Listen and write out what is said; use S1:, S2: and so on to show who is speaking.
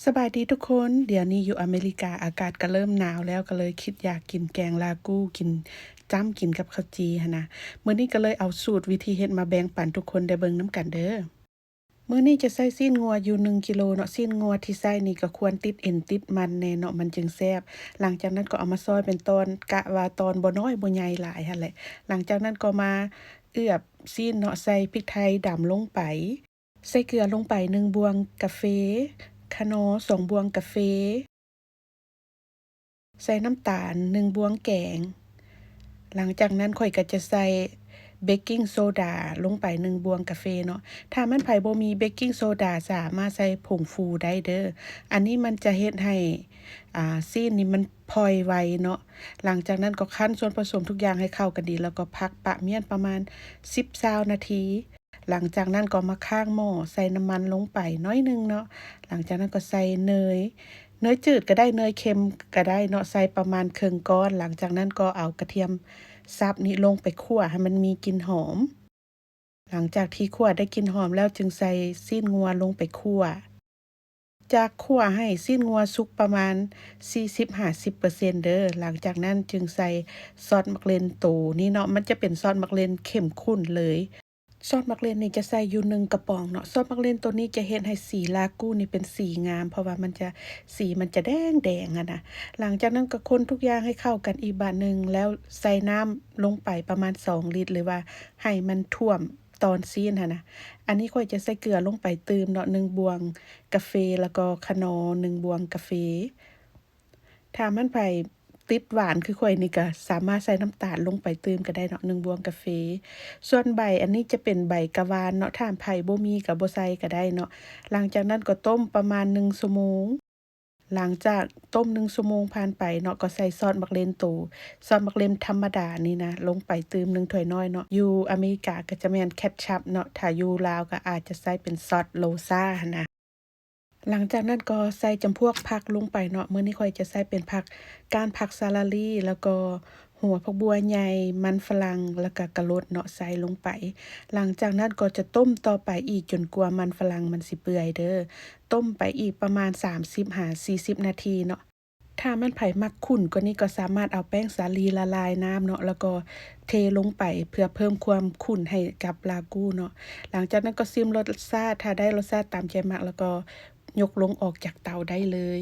S1: สบายดีทุกคนเดี๋ยวนี้อยู่อเมริกาอากาศก็เริ่มหนาวแล้วก็เลยคิดอยากกินแกงรากูกินจ้ำกินกับข้าวจีหั้นนะมื้อนี้ก็เลยเอาสูตรวิธีเฮ็ดมาแบ่งปันทุกคนได้เบิ่งนำกันเด้อมื้อนี้จะใส่ซีนงัวอยู่1กิโลเนาะซีนงัวที่ใส่นี่ก็ควรติดเอ็นติดมันแน่เนาะมันจึงแซ่บหลังจากนั้นก็เอามาซอยเป็นตอนกะว่าตอนบ่น้อยบ่ใหญ่หลายหั่นแหละหลังจากนั้นก็มาเอือบซีนเนาะใส่พริกไทยดำลงไปใส่เกลือลงไป1บวงกาแฟคะน้อ2บวงกาแฟใส่น้ำตาล1บวงแกงหลังจากนั้นข้อยก็จะใส่เบกกิงโซดาลงไป1บวงกาแฟเนาะถ้ามันไผบ่มีเบกกิงโซดาสามารถใส่ผงฟูได้เด้ออันนี้มันจะเฮ็ดให้ซีนนี่มันพอยไวเนาะหลังจากนั้นก็คั้นส่วนผสมทุกอย่างให้เข้ากันดีแล้วก็พักปะเมียนประมาณ10-20นาทีหลังจากนั้นก็มาข้างหม้อใส่น้ำมันลงไปน้อยหนึ่งเนาะหลังจากนั้นก็ใส่เนยจืดก็ได้เนยเค็มก็ได้เนาะใส่ประมาณครึ่งก้อนหลังจากนั้นก็เอากระเทียมสับนี่ลงไปคั่วให้มันมีกลิ่นหอมหลังจากที่คั่วได้กลิ่นหอมแล้วจึงใส่ซีนงัวลงไปคั่วจากคั่วให้ซีนงัวสุกประมาณ40-50%เด้อหลังจากนั้นจึงใส่ซอสมักเล่นโตนี่เนาะมันจะเป็นซอสมักเล่นเข้มข้นเลยซอสมักเล่นนี่จะใส่อยู่1กระป๋องเนาะซอสมักเล่นตัวนี้จะเฮ็ดให้สีรากูนี่เป็นสีงามเพราะว่าสีมันจะแดงๆอะนะหลังจากนั้นก็คนทุกอย่างให้เข้ากันอีกบาดหนึ่งแล้วใส่น้ำลงไปประมาณ2ลิตรหรือว่าให้มันท่วมตอนซีนหั้นนะอันนี้ข้อยจะใส่เกลือลงไปตืมเนาะ1บวงกาแฟแล้วก็คะนอ1บวงกาแฟถ้ามันไผติดหวานคือข้อยนี่ก็สามารถใส่น้ำตาลลงไปตืมก็ได้เนาะ1บวงกาแฟส่วนใบอันนี้จะเป็นใบกะวานเนาะถ้าไผบ่มีก็บ่ใส่ก็ได้เนาะหลังจากนั้นก็ต้มประมาณ1ชั่วโมงหลังจากต้ม1ชั่วโมงผ่านไปเนาะก็ใส่ซอสมักเล่นโตซอสมักเล่นธรรมดานี่นะลงไปตืม1ถ้วยน้อยเนาะอยู่อเมริกาก็จะแม่น Ketchup เนาะถ้าอยู่ลาวก็อาจจะใส่เป็นซอสโลซาหั้นนะหลังจากนั้นก็ใส่จำพวกผักลงไปเนาะมื้อนี้ข้อยจะใส่เป็นผักก้านผักสาลาลี่แล้วก็หัวผักบัวใหญ่มันฝรั่งแล้วก็กะรดเนาะใส่ลงไปหลังจากนั้นก็จะต้มต่อไปอีกจนกว่ามันฝรั่งมันสิเปื่อยเด้อต้มไปอีกประมาณ30-40นาทีเนาะถ้ามันไผมักข้นกว่านี้ก็สามารถเอาแป้งสาลีละลายน้ำเนาะแล้วก็เทลงไปเพื่อเพิ่มความข้นให้กับรากูเนาะหลังจากนั้นก็ชิมรสชาติถ้าได้รสชาติตามใจมักแล้วก็ยกลงออกจากเตาได้เลย